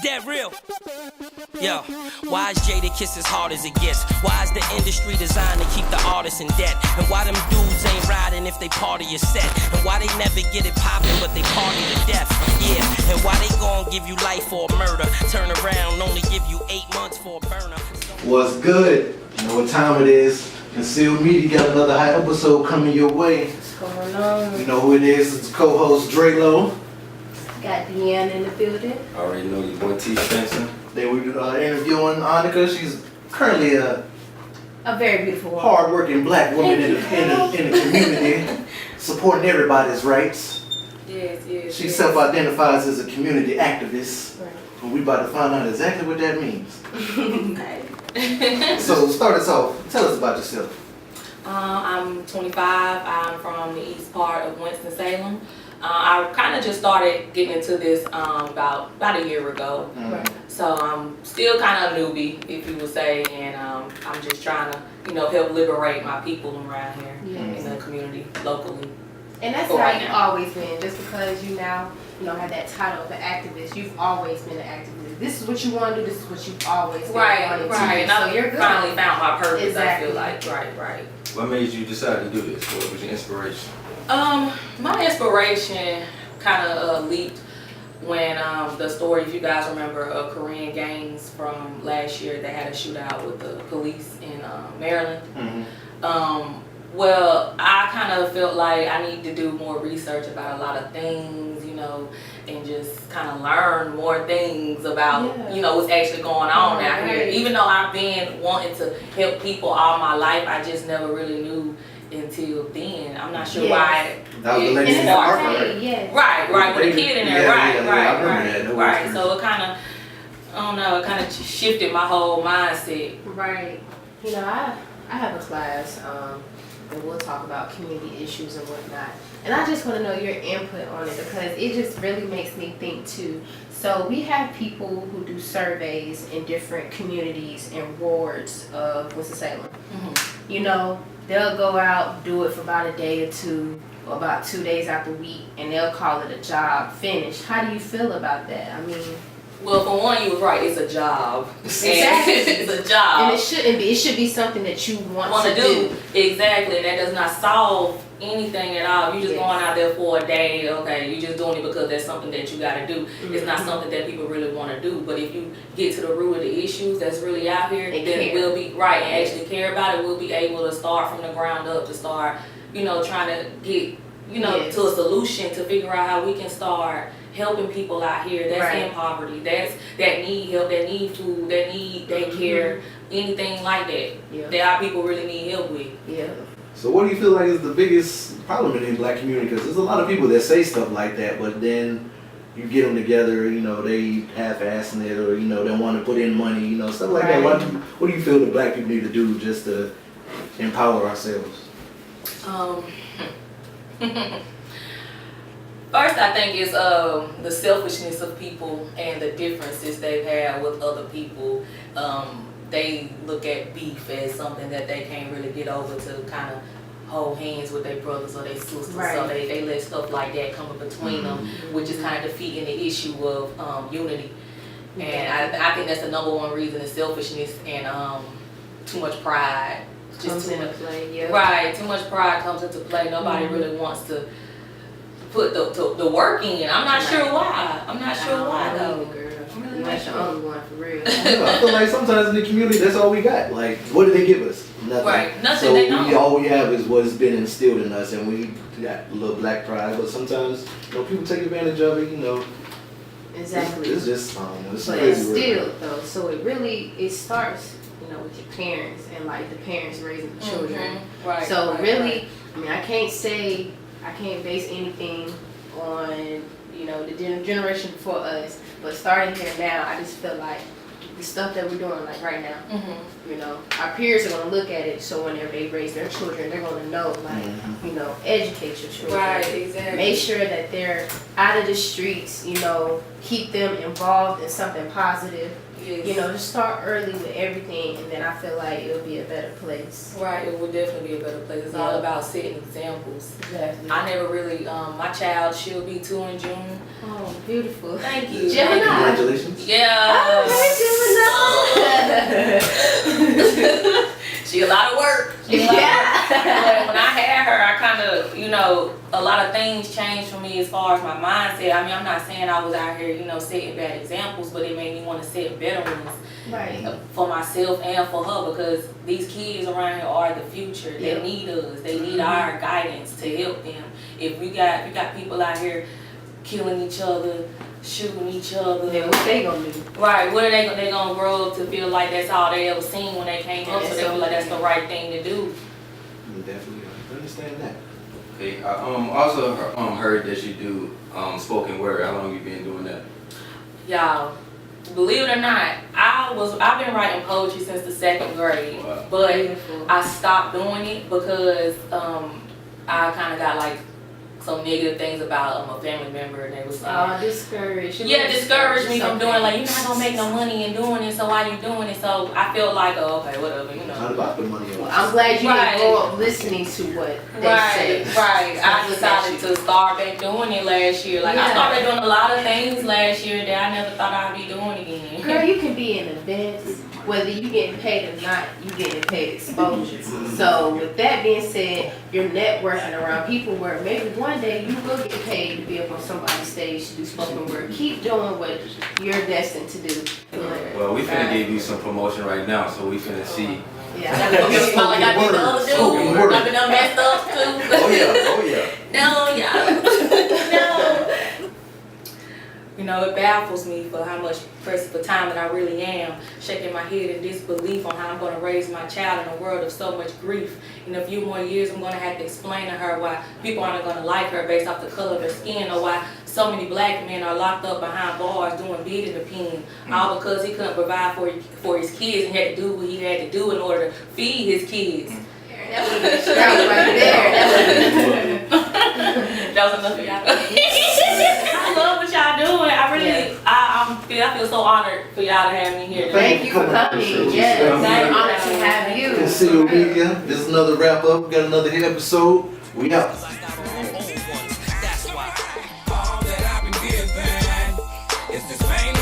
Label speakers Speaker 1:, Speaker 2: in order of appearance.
Speaker 1: dead real. Yo, why is Jada Kiss as hard as it gets? Why is the industry designed to keep the artists in debt? And why them dudes ain't riding if they part of your set? And why they never get it poppin' but they party to death? Yeah, and why they gon' give you life for a murder? Turn around, only give you 8 months for a burner.
Speaker 2: What's good? You know what time it is. Concealed Media got another hot episode coming your way.
Speaker 3: What's going on?
Speaker 2: You know who it is. It's co-host Drelo.
Speaker 3: Got Deanna in the building.
Speaker 4: I already know your boy T. Spencer.
Speaker 2: They were interviewing Anakha. She's currently a
Speaker 3: very beautiful woman.
Speaker 2: hard-working black woman in the community, supporting everybody's rights.
Speaker 3: Yes.
Speaker 2: She self-identifies as a community activist.
Speaker 3: Right.
Speaker 2: And we about to find out exactly what that means.
Speaker 3: Nice.
Speaker 2: So start us off. Tell us about yourself.
Speaker 5: I'm 25. I'm from the east part of Winston-Salem. I kind of just started getting into this about a year ago.
Speaker 3: Right.
Speaker 5: So I'm still kind of a newbie, if you would say, and I'm just trying to, help liberate my people around here in the community, locally.
Speaker 3: And that's how you've always been. Just because you now, have that title of an activist, you've always been an activist. This is what you want to do. This is what you've always been wanting to do.
Speaker 5: And
Speaker 3: so you're good.
Speaker 5: Finally found my purpose.
Speaker 3: Exactly.
Speaker 5: I feel like right.
Speaker 4: What made you decide to do this? What was your inspiration?
Speaker 5: My inspiration kind of leaped when the story, if you guys remember, Korean gangs from last year, they had a shootout with the police in Maryland.
Speaker 2: Mm-hmm.
Speaker 5: Well, I kind of felt like I need to do more research about a lot of things, and just kind of learn more things about, what's actually going on out here. Even though I've been wanting to help people all my life, I just never really knew until then. I'm not sure why.
Speaker 2: That was the lady in the park, right?
Speaker 3: Yes.
Speaker 5: Right, with the kid in there,
Speaker 2: right.
Speaker 5: Right. So it kind of, I don't know, it kind of shifted my whole mindset.
Speaker 3: Right. I have a class, and we'll talk about community issues and whatnot. And I just want to know your input on it because it just really makes me think too. So we have people who do surveys in different communities and wards of Winston-Salem.
Speaker 5: Mm-hmm.
Speaker 3: They'll go out, do it for about a day or two, or about 2 days out the week, and they'll call it a job finished. How do you feel about that? I mean,
Speaker 5: well, for one, you was right. It's a job.
Speaker 3: Exactly.
Speaker 5: It's a job.
Speaker 3: And it shouldn't be. It should be something that you want to do.
Speaker 5: Exactly. That does not solve anything at all. You just going out there for a day. Okay, you just doing it because that's something that you got to do. Mm-hmm. It's not something that people really want to do. But if you get to the root of the issues that's really out here, then we'll be right and actually care about it. We'll be able to start from the ground up to start, trying to get, to a solution to figure out how we can start helping people out here that's in poverty, that need help, that need food, that need daycare, anything like that. That our people really need help with.
Speaker 3: Yeah.
Speaker 2: So what do you feel like is the biggest problem in the black community? Because there's a lot of people that say stuff like that, but then you get them together, they half-assing it, or they want to put in money, stuff like that. What do you feel the black people need to do just to empower ourselves?
Speaker 5: First, I think it's the selfishness of people and the differences they've had with other people. They look at beef as something that they can't really get over to kind of hold hands with their brothers or their sisters.
Speaker 3: Right.
Speaker 5: So they let stuff like that come in between them, which is kind of defeating the issue of unity. And I think that's the number one reason is selfishness and too much pride.
Speaker 3: Comes into play,
Speaker 5: Right, too much pride comes into play. Nobody really wants to put the work in. I'm not sure why. Though.
Speaker 3: You're not the only one for real.
Speaker 2: I feel like sometimes in the community, that's all we got. Like, what do they give us? Nothing.
Speaker 5: Right, nothing.
Speaker 2: So
Speaker 5: they don't.
Speaker 2: all we have is what's been instilled in us, and we got a little black pride. But sometimes, people take advantage of it.
Speaker 3: Exactly.
Speaker 2: It's just, it's
Speaker 3: but
Speaker 2: crazy.
Speaker 3: It's still though. So it starts, with your parents and like the parents raising the children.
Speaker 5: Right.
Speaker 3: So really, I mean, I can't base anything on the generation before us, but starting here now, I just feel like the stuff that we're doing like right now, our peers are going to look at it, so when they raise their children, they're going to know, like, educate your children.
Speaker 5: Right, exactly.
Speaker 3: Make sure that they're out of the streets, keep them involved in something positive.
Speaker 5: Yes.
Speaker 3: Just start early with everything, and then I feel like it'll be a better place.
Speaker 5: Right, it will definitely be a better place. It's all about setting examples.
Speaker 3: Exactly.
Speaker 5: I never really, my child, she'll be 2 in June.
Speaker 3: Oh, Beautiful.
Speaker 5: Thank you.
Speaker 3: Gemini.
Speaker 2: Congratulations.
Speaker 5: Yeah.
Speaker 3: Okay,
Speaker 5: She a lot of work.
Speaker 3: Gemini.
Speaker 5: But
Speaker 3: Yeah.
Speaker 5: when I had her, I kind of, a lot of things changed for me as far as my mindset. I mean, I'm not saying I was out here, setting bad examples, but it made me want to set better ones
Speaker 3: Right.
Speaker 5: for myself and for her, because these kids around here are the future. They
Speaker 3: Yeah.
Speaker 5: need us. They need our guidance to help them. If we got people out here killing each other, shooting each other.
Speaker 3: Then what they gonna do?
Speaker 5: Right, what are they gonna grow up to feel like that's all they ever seen when they came up, so they feel like that's the right thing to do.
Speaker 2: Definitely understand that.
Speaker 4: Okay, I also heard that you do spoken word. How long you been doing that?
Speaker 5: Y'all, believe it or not, I've been writing poetry since the 2nd grade,
Speaker 4: Wow.
Speaker 5: but
Speaker 3: Beautiful.
Speaker 5: I stopped doing it because I kind of got like some negative things about a family member, and they was saying,
Speaker 3: Discouraged.
Speaker 5: discouraged me from doing it. Like, you're not gonna make no money in doing it, so why you doing it? So I felt like, oh, okay, whatever,
Speaker 2: Not about the money.
Speaker 3: Well, I'm glad you
Speaker 5: Right.
Speaker 3: didn't grow up listening to what they say.
Speaker 5: Right. I decided to start back doing it last year. Like, I
Speaker 3: Yeah.
Speaker 5: started doing a lot of things last year that I never thought I'd be doing again.
Speaker 3: Girl, you can be in events, whether you getting paid or not, you getting paid exposure. So with that being said, you're networking around people where maybe one day you will get paid to be up on somebody's stage to do spoken word. Keep doing what you're destined to do.
Speaker 4: Well, we finna give you some promotion right now, so we finna see.
Speaker 3: Yeah.
Speaker 5: Like I did the other
Speaker 2: Spoken
Speaker 5: dude.
Speaker 2: word.
Speaker 5: I've been done messed up too.
Speaker 4: Oh yeah.
Speaker 5: No, y'all. No. It baffles me for how much pressed for time that I really am, shaking my head in disbelief on how I'm going to raise my child in a world of so much grief. In a few more years, I'm going to have to explain to her why people aren't going to like her based off the color of her skin, or why so many black men are locked up behind bars doing bid in the pen, all because he couldn't provide for his kids and had to do what he had to do in order to feed his kids.
Speaker 3: That was right there.
Speaker 5: That was enough for y'all. I love what y'all doing. I really, I feel so honored for y'all to have me here.
Speaker 3: Thank you for coming. Yes, I'm honored to have you.
Speaker 2: Conceal Media. This is another wrap up. We got another hit episode. We out.
Speaker 1: All that I've been given is this pain